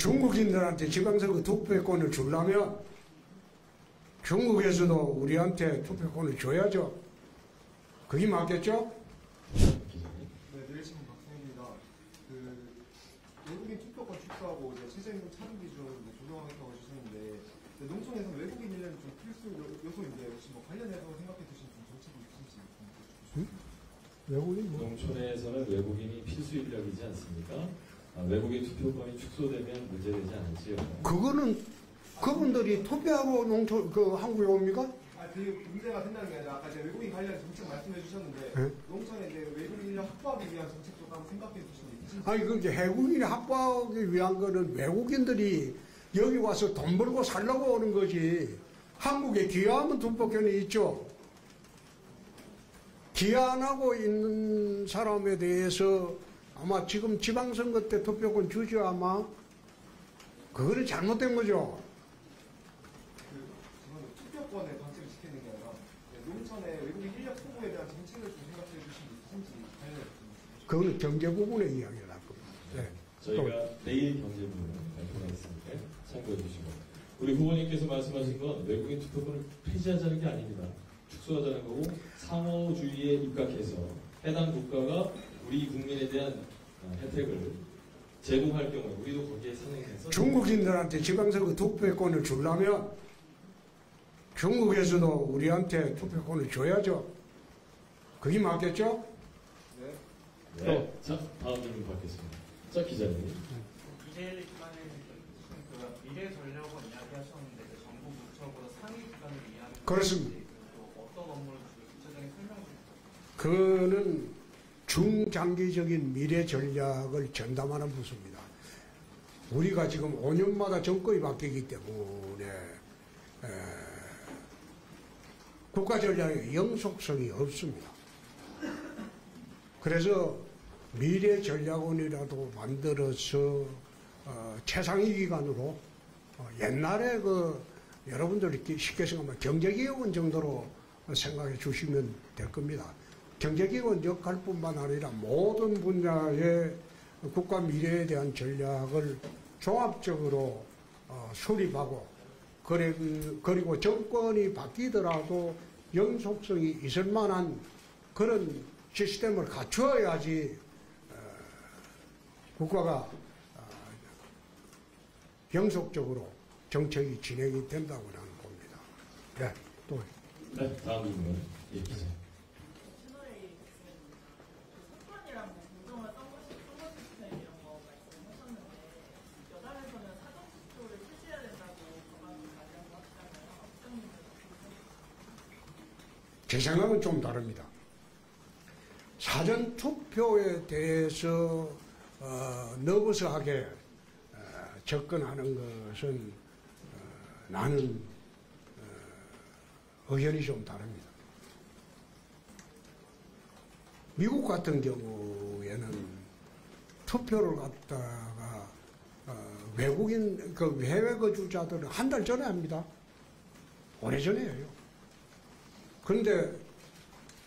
중국인들한테 지방선거 투표권을 주려면 중국에서도 우리한테 투표권을 줘야죠. 그게 맞겠죠? 네, 내일신문 박성입니다. 외국인 투표권 축소하고 이제 최저임금 차등 기준을 조정하겠다고 하셨는데, 농촌에서 외국인 인력이 좀 필수 요소인데 혹시 뭐 관련해서 생각해 두신 정책이 있으신지. 외국인 뭐? 농촌에서는 외국인이 필수 인력이지 않습니까? 외국인 투표권이 축소되면 문제되지 않을지요. 그거는 그분들이 투표하고 한국에 옵니까? 그 문제가 된다는 게 아니라 아까 이제 외국인 관련 정책 말씀해 주셨는데 네? 농촌에 이제 외국인 인력 확보하기 위한 정책도 한번 생각해 두신 게 있으신지. 아니, 그 외국인이 확보하기 위한 거는 외국인들이 여기 와서 돈 벌고 살려고 오는 거지. 한국에 기여하면 투표권이 있죠. 기여 안 하고 있는 사람에 대해서 아마 지금 지방선거 때 투표권 주죠, 아마. 그거는 잘못된 거죠. 투표권에 방치를 시키는 게 아니라 농촌의 외국인 인력 확보에 대한 정책을 좀 생각해 주신 게 있으신지 관련해서. 그거는 경제 부분의 이야기를 할 겁니다. 네. 저희가 내일 경제부는 발표하겠으니까 참고해 주시고, 우리 후보님께서 말씀하신 건 외국인 투표권을 폐지하자는 게 아닙니다. 축소하자는 거고, 상호주의에 입각해서 해당 국가가 우리 국민에 대한 혜택을 제공할 경우에 우리도 거기에 상응해서 중국인들한테 지방선거 투표권을 주려면 중국에서도 우리한테 투표권을 줘야죠. 그게 맞겠죠? 네. 네. 자, 다음 질문 받겠습니다. 자, 기자님. 이제 기간에 미래 전략원 이야기하셨는데 정부 부처보다 상위 기관을 이야기. 그렇습니다. 또 어떤 업무를 구체적인 설명 좀 부탁드립니다. 그는 중장기적인 미래 전략을 전담하는 부서입니다. 우리가 지금 5년마다 정권이 바뀌기 때문에 국가 전략의 영속성이 없습니다. 그래서 미래 전략원이라도 만들어서 최상위 기관으로 옛날에 여러분들이 쉽게 생각하면 경제기획원 정도로 생각해 주시면 될 겁니다. 경제기획원 역할뿐만 아니라 모든 분야의 국가 미래에 대한 전략을 종합적으로 수립하고 그리고 정권이 바뀌더라도 영속성이 있을 만한 그런 시스템을 갖추어야지 국가가 영속적으로 정책이 진행이 된다고 나는 봅니다. 네, 또. 네, 다음 질문. 예, 기자. 선관이랑 공정한 선거 시스템 이런 거 말씀하셨는데 여당에서는 사전 투표를 실시해야 된다고 법안을 가지고 하시잖아요. 제 생각은 좀 다릅니다. 사전 투표에 대해서 너버스하게 접근하는 것은 나는 의견이 좀 다릅니다. 미국 같은 경우에는 투표를 갖다가 외국인 해외 거주자들은 한 달 전에 합니다. 오래전에 해요. 그런데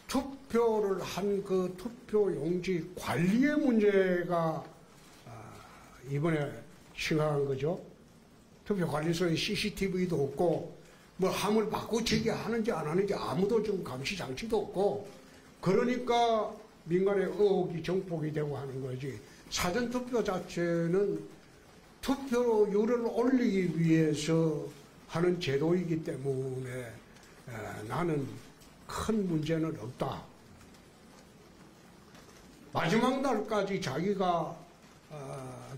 투표를 한 그 투표 용지 관리의 문제가 이번에 심각한 거죠. 투표관리소에 CCTV도 없고 뭐 함을 바꾸치기 하는지 안 하는지 아무도 좀 감시 장치도 없고 그러니까 민간의 의혹이 정폭이 되고 하는 거지. 사전투표 자체는 투표율을 올리기 위해서 하는 제도이기 때문에 나는 큰 문제는 없다. 마지막 날까지 자기가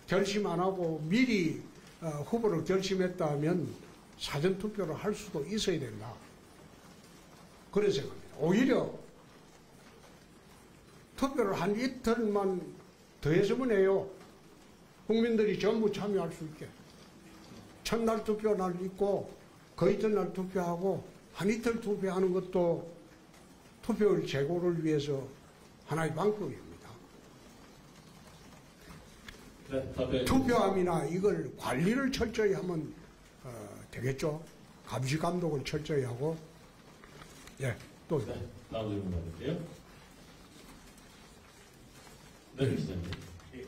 결심 안 하고 미리 후보를 결심했다면 사전투표를 할 수도 있어야 된다. 그런 생각입니다. 오히려 투표를 한 이틀만 더 했으면 해요. 국민들이 전부 참여할 수 있게. 첫날 투표날 있고 그 이튿날 투표하고 한 이틀 투표하는 것도 투표율 제고를 위해서 하나의 방법입니다. 네, 투표함이나 이걸 관리를 철저히 하면 되겠죠. 감시 감독을 철저히 하고. 예, 또. 네, 다음 질문 받을게요. 네, 기자님. 예,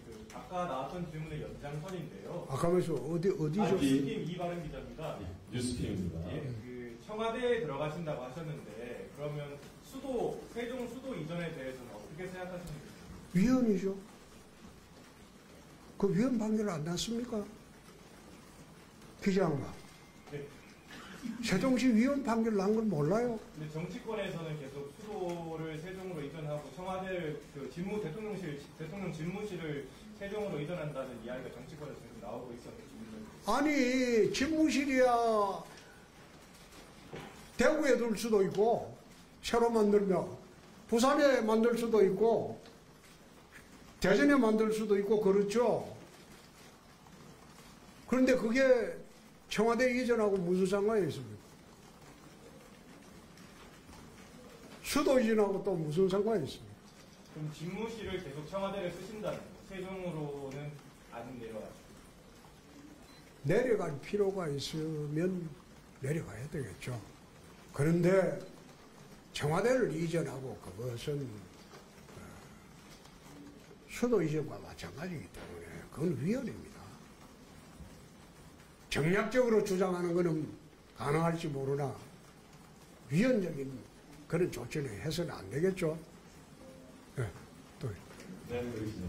아까 나왔던 질문의 연장선인데요. 아까면서 어디죠? 뉴스팀 이바른 기자입니다. 뉴스피입니다. 예, 그 청와대에 들어가신다고 하셨는데 그러면 세종 수도 이전에 대해서는 어떻게 생각하십니까? 위헌이죠. 그 위헌 판결 안 났습니까? 기자양반. 네. 세종시 위헌 판결 난 걸 몰라요? 근데 정치권에서는 계속 수도를 세종으로 이전하고 청와대를 대통령 집무실을 세종으로 이전한다는 이야기가 정치권에서 계속 나오고 있었는데 아니, 집무실이야 대구에 둘 수도 있고, 새로 만들면 부산에 만들 수도 있고, 대전에 만들 수도 있고, 그렇죠. 그런데 그게 청와대 이전하고 무슨 상관이 있습니까? 수도 이전하고 또 무슨 상관이 있습니까? 그럼 집무실을 계속 청와대를 쓰신다는 거 세종으로는 안 내려가죠. 내려갈 필요가 있으면 내려가야 되겠죠. 그런데 청와대를 이전하고 그것은 수도 이전과 마찬가지이기 때문에 그건 위헌입니다. 정략적으로 주장하는 것은 가능할지 모르나 위헌적인 그런 조치는 해서는 안 되겠죠. 네, 또. 네, 그러시죠.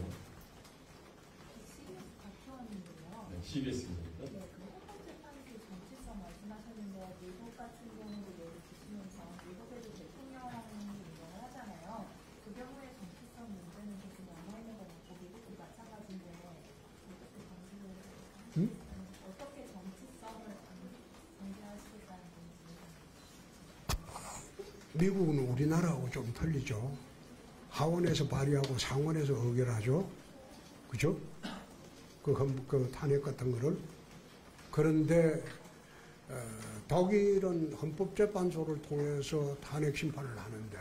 네, CBS입니다. 네, 그 헌법재판소의 정치성 말씀하셨는데 미국 같은 경우도 예를 드시면서 미국에도 대통령이 인정을 하잖아요. 그 경우에 정치성 문제는 계속 남아있는 거 같고 미국도 마찬가지인데 어떻게 정치를 어떻게 정치성을 정지하시겠다는 건지. 미국은 우리나라하고 좀 틀리죠. 하원에서 발의하고 상원에서 의결하죠. 그죠? 그 탄핵 같은 거를. 그런데 독일은 헌법재판소를 통해서 탄핵 심판을 하는데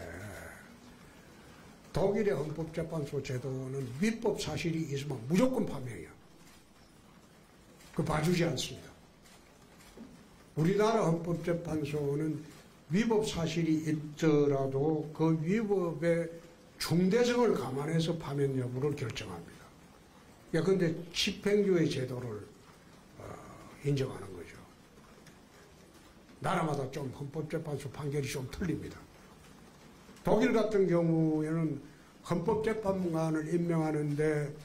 독일의 헌법재판소 제도는 위법 사실이 있으면 무조건 파면이야. 그 봐주지 않습니다. 우리나라 헌법재판소는 위법 사실이 있더라도 그 위법의 중대성을 감안해서 파면 여부를 결정합니다. 그런데 집행유예 제도를 인정하는 거죠. 나라마다 좀 헌법재판소 판결이 좀 틀립니다. 독일 같은 경우에는 헌법재판관을 임명하는데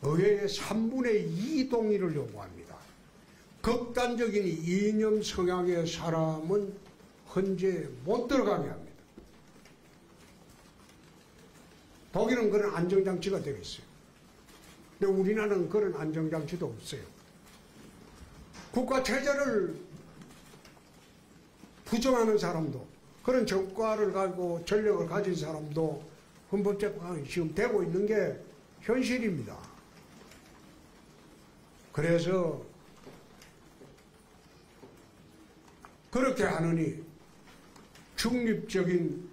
의회의 3분의 2 동의를 요구합니다. 극단적인 이념 성향의 사람은 헌재에 못 들어가게 합니다. 독일은 그런 안정장치가 되어 있어요. 근데 우리나라는 그런 안정장치도 없어요. 국가체제를 부정하는 사람도, 그런 정과를 가지고 전력을 가진 사람도 헌법재판이 지금 되고 있는 게 현실입니다. 그래서 그렇게 하느니 중립적인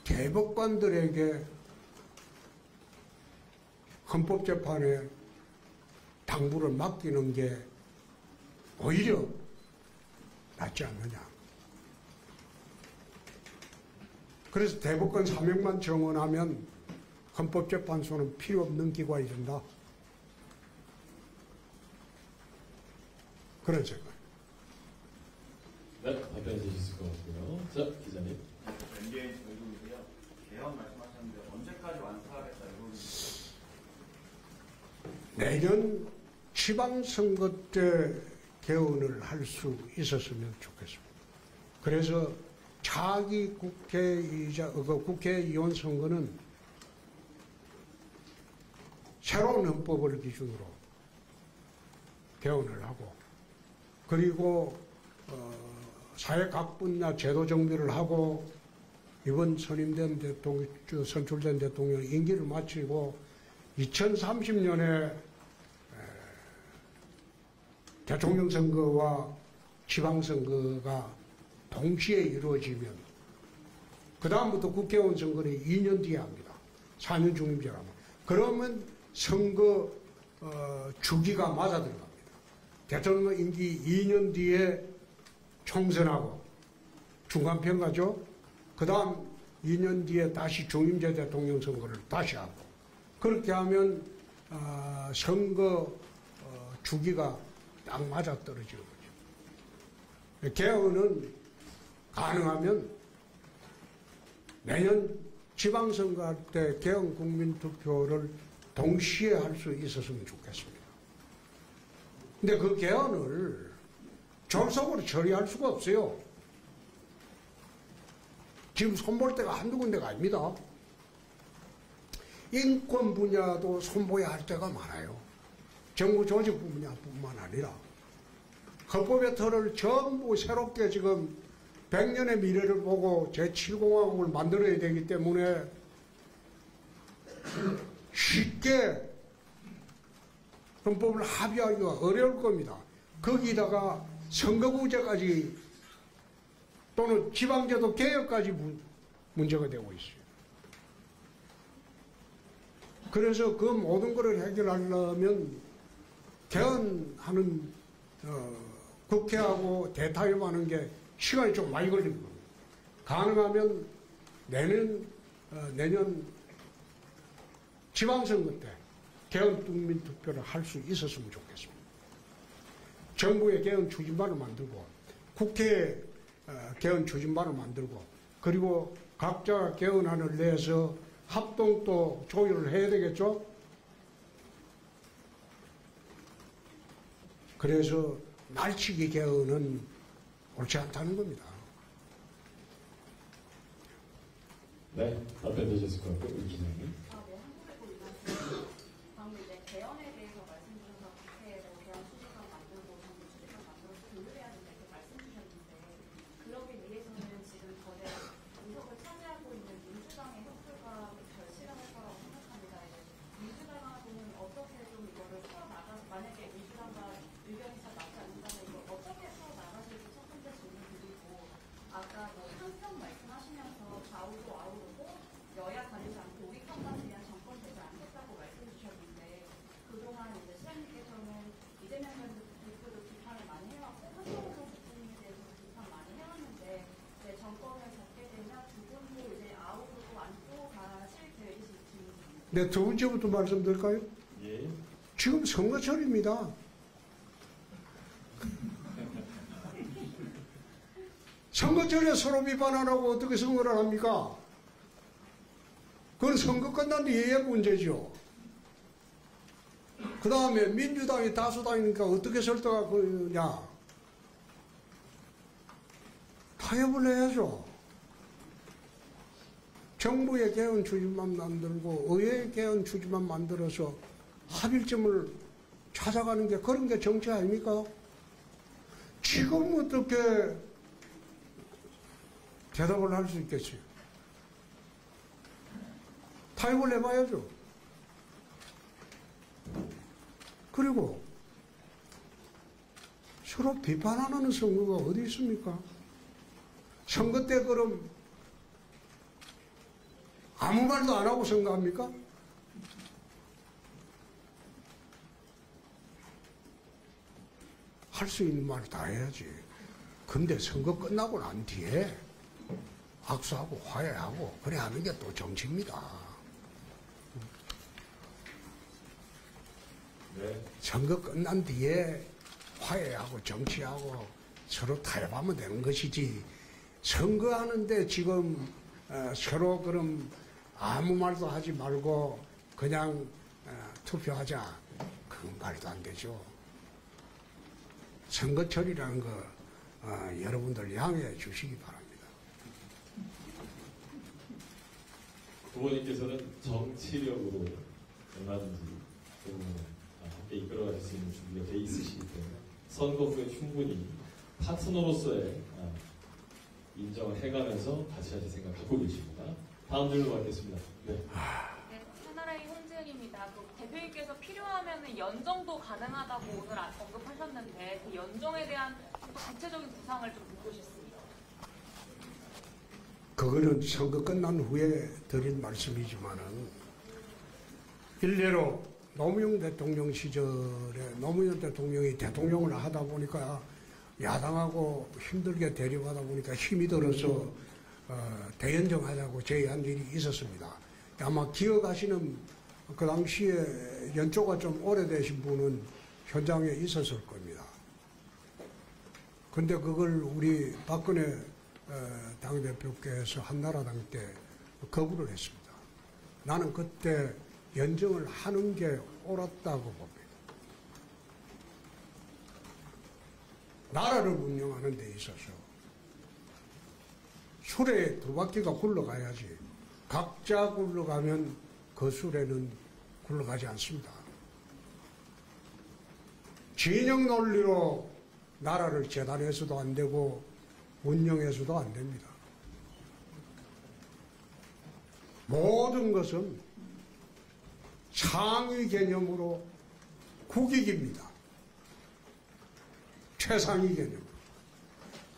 대법관들에게 헌법재판에 당부를 맡기는 게 오히려 낫지 않느냐. 그래서 대법관 사명만 정원하면 헌법재판소는 필요 없는 기관이 된다. 그런 생각. 네, 답변해 주실 것 같고요. 자, 기자님. MBN 저희도이고요. 개헌 말씀하셨는데 언제까지 완수하겠다 이런. 내년 지방선거 때 개헌을 할 수 있었으면 좋겠습니다. 그래서 차기 국회의원 선거는 새로운 헌법을 기준으로 개헌을 하고, 그리고 사회 각 분야 제도 정비를 하고, 이번 선출된 대통령 임기를 마치고 2030년에 대통령 선거와 지방선거가 동시에 이루어지면 그 다음부터 국회의원 선거는 2년 뒤에 합니다. 4년 중임제라면. 그러면 선거 주기가 맞아 들어갑니다. 대통령 임기 2년 뒤에 총선하고 중간평가죠. 그 다음 2년 뒤에 다시 중임제 대통령 선거를 다시 하고, 그렇게 하면 선거 주기가 딱 맞아떨어지는 거죠. 개헌은 가능하면 내년 지방선거 할 때 개헌 국민투표를 동시에 할 수 있었으면 좋겠습니다. 근데 그 개헌을 졸속으로 처리할 수가 없어요. 지금 손볼 데가 한두 군데가 아닙니다. 인권 분야도 손보야 할 때가 많아요. 정부 조직 분야뿐만 아니라 헌법의 틀을 전부 새롭게 지금 100년의 미래를 보고 제7공화국을 만들어야 되기 때문에 쉽게 헌법을 합의하기가 어려울 겁니다. 거기다가 선거구제까지 또는 지방제도 개혁까지 문제가 되고 있어요. 그래서 그 모든 것을 해결하려면 개헌하는 국회하고 대타협하는 게 시간이 좀 많이 걸리는 겁니다. 가능하면 내년 지방선거 때 개헌 국민투표를 할 수 있었으면 좋겠습니다. 정부의 개헌 추진반을 만들고 국회에 개헌 추진반을 만들고 그리고 각자 개헌안을 내서 합동 또 조율을 해야 되겠죠. 그래서 날치기 개헌은 옳지 않다는 겁니다. 네, 답변 되셨을 것 같고요. 이 기자님. 네, 한국외고 이만큼 방금 이제 개헌에 대해서 말씀 주셔서 국회에서 개헌 추진단 만들고 정부 추진단 만들어서 조율해야 된다 이렇게 말씀 주셨는데 그러기 위해서는 지금 전에 의석을 차지하고 있는 민주당의 협조가 절실할 거라고 생각합니다. 민주당하고는 어떻게 좀 이거를 풀어나가서 만약에 민주당과 의견이 잘 맞지 않는다면 이걸 어떻게 풀어나가실지 첫 번째 질문 드리고 아까 뭐 한평 말씀하시면서 좌우도 아우르고 여야 가리지 않고 우리 편만을 위한 정권 되지 않겠다고 말씀해 주셨는데 그동안 이제 시장님께서는 이재명 전 대표도 비판을 많이 해왔고 한동훈 전 대통령에 대해서도 비판 많이 해왔는데 이제 정권을 잡게 되면 두 분도 이제 아우르고 안고 가실 계획이실지. 네, 두 번째부터 말씀드릴까요? 예. 지금 선거철입니다. 선거철에 서로 비판 안 하고 어떻게 선거를 합니까? 그건 선거 끝난 뒤의 문제죠. 그 다음에 민주당이 다수당이니까 어떻게 설득하느냐. 타협을 해야죠. 정부의 개헌 추진만 만들고 의회의 개헌 추진만 만들어서 합의점을 찾아가는 게 그런 게 정치 아닙니까? 지금 어떻게 대답을 할 수 있겠어요? 타협을 해봐야죠. 그리고 서로 비판 안 하는 선거가 어디 있습니까? 선거 때 그럼 아무 말도 안 하고 선거합니까? 할 수 있는 말 다 해야지. 근데 선거 끝나고 난 뒤에 악수하고 화해하고 그래 하는 게 또 정치입니다. 네. 선거 끝난 뒤에 화해하고 정치하고 서로 타협하면 되는 것이지 선거하는데 지금 서로 그럼 아무 말도 하지 말고 그냥 투표하자. 그건 말도 안 되죠. 선거철이라는 거 여러분들 양해해 주시기 바랍니다. 후보님께서는 정치력으로 얼마든지 함께 이끌어갈 수 있는 준비가 돼 있으시기 때문에 선거 후에 충분히 파트너로서의 인정을 해가면서 같이 하실 생각 갖고 계십니다. 다음 질문 받겠습니다. 네. 네, 새나라의 혼재입니다. 대표님께서 필요하면 연정도 가능하다고 오늘 언급하셨는데 그 연정에 대한 구체적인 구상을 좀 듣고 싶습니다. 그거는 선거 끝난 후에 드린 말씀이지만은 일례로 노무현 대통령 시절에 노무현 대통령이 대통령을 하다 보니까 야당하고 힘들게 대립하다 보니까 힘이 들어서 대연정하자고 제의한 일이 있었습니다. 아마 기억하시는 그 당시에 연초가 좀 오래되신 분은 현장에 있었을 겁니다. 근데 그걸 우리 박근혜 당대표께서 한나라당 때 거부를 했습니다. 나는 그때 연정을 하는 게 옳았다고 봅니다. 나라를 운영하는 데 있어서 수레에 두 바퀴가 굴러가야지 각자 굴러가면 그 수레는 굴러가지 않습니다. 진영 논리로 나라를 재단해서도 안 되고 운영해서도 안 됩니다. 모든 것은 상위 개념으로 국익입니다. 최상위 개념.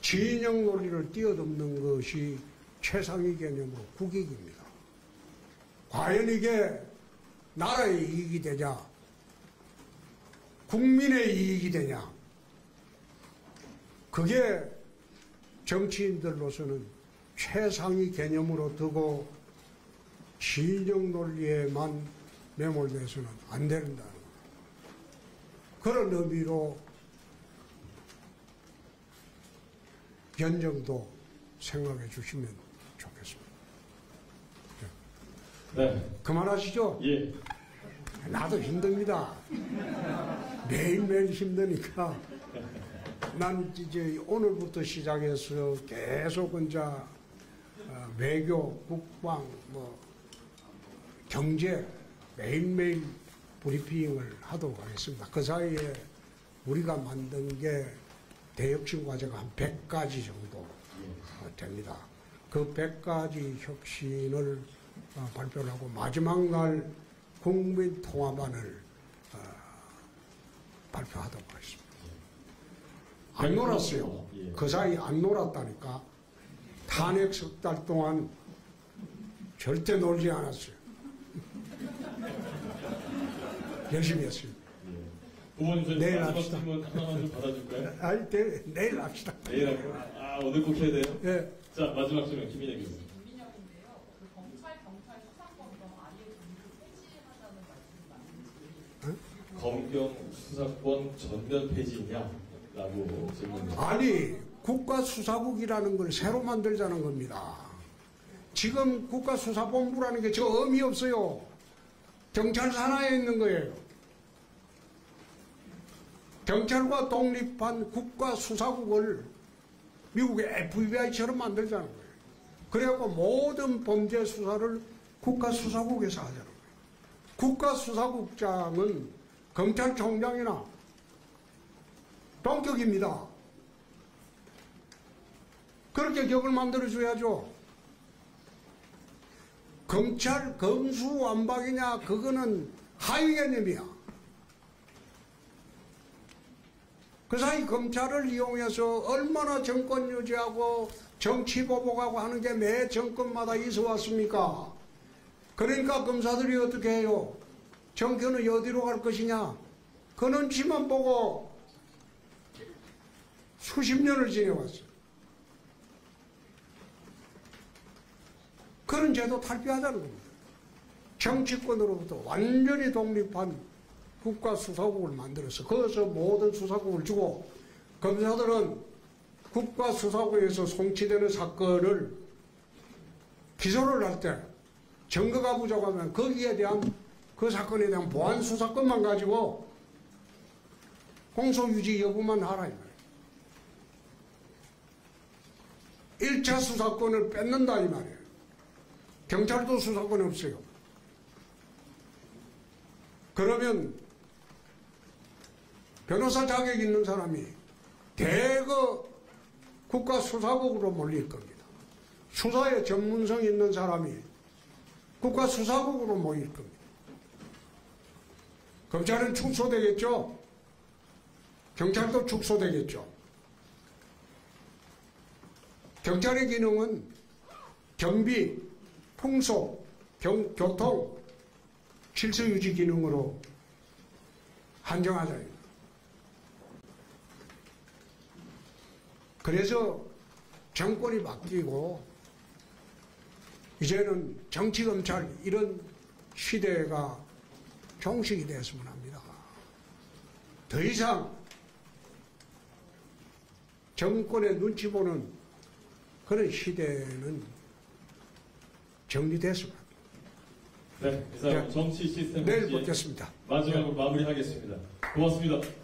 진영 논리를 뛰어넘는 것이 최상위 개념으로 국익입니다. 과연 이게 나라의 이익이 되냐, 국민의 이익이 되냐, 그게 정치인들로서는 최상위 개념으로 두고 진영 논리에만 매몰돼서는 안 된다는 거예요. 그런 의미로 연정도 생각해 주시면 좋겠습니다. 네. 그만하시죠? 예. 나도 힘듭니다. 매일매일 힘드니까. 난 이제 오늘부터 시작해서 계속 이제 외교, 국방, 경제 매일매일 브리핑을 하도록 하겠습니다. 그 사이에 우리가 만든 게 대혁신 과제가 한 100가지 정도 됩니다. 그 100가지 혁신을 발표를 하고 마지막 날 국민 통합안을 발표하도록 하겠습니다. 안 놀았어요. 그 사이 안 놀았다니까. 탄핵 석 달 동안 절대 놀지 않았어요. 열심히 했어요. 부모님 내일 마지막 합시다. 질문 하나만 좀 받아줄까요? 아니, 내일 합시다. 내일 할까요? 아, 오늘 꼭 해야 돼요? 예. 자, 마지막 질문 김민혜 교수님. 김민혁인데요. 그 검찰, 경찰 수사권도 아예 전부 폐지하자는 말씀이 맞는지. 검경 수사권 전면 폐지냐라고 질문을. 아니, 국가수사국이라는 걸 새로 만들자는 겁니다. 지금 국가수사본부라는 게 저 의미 없어요. 경찰 산하에 있는 거예요. 경찰과 독립한 국가수사국을 미국의 FBI처럼 만들자는 거예요. 그래갖고 모든 범죄 수사를 국가수사국에서 하자는 거예요. 국가수사국장은 검찰총장이나 동격입니다. 그렇게 격을 만들어줘야죠. 검찰 검수완박이냐 그거는 하위 개념이야. 그 사이 검찰을 이용해서 얼마나 정권 유지하고 정치 보복하고 하는 게 매 정권마다 있어 왔습니까? 그러니까 검사들이 어떻게 해요? 정권은 어디로 갈 것이냐? 그 눈치만 보고 수십 년을 지내왔어요. 그런 제도 탈피하자는 겁니다. 정치권으로부터 완전히 독립한 국가수사국을 만들어서 거기서 모든 수사국을 주고 검사들은 국가수사국에서 송치되는 사건을 기소를 할 때 증거가 부족하면 거기에 대한 그 사건에 대한 보안 수사권만 가지고 공소유지 여부만 하라 이 말이에요. 1차 수사권을 뺏는다 이 말이에요. 경찰도 수사권이 없어요. 그러면 변호사 자격 있는 사람이 대거 국가수사국으로 몰릴 겁니다. 수사에 전문성 있는 사람이 국가수사국으로 모일 겁니다. 검찰은 축소되겠죠. 경찰도 축소되겠죠. 경찰의 기능은 경비, 풍소, 교통, 질서유지 기능으로 한정하자. 그래서 정권이 바뀌고 이제는 정치검찰 이런 시대가 종식이 됐으면 합니다. 더 이상 정권의 눈치 보는 그런 시대는 정리됐으면 합니다. 네, 이상 정치 시스템 내일 뵙겠습니다. 마지막으로 마무리하겠습니다. 고맙습니다.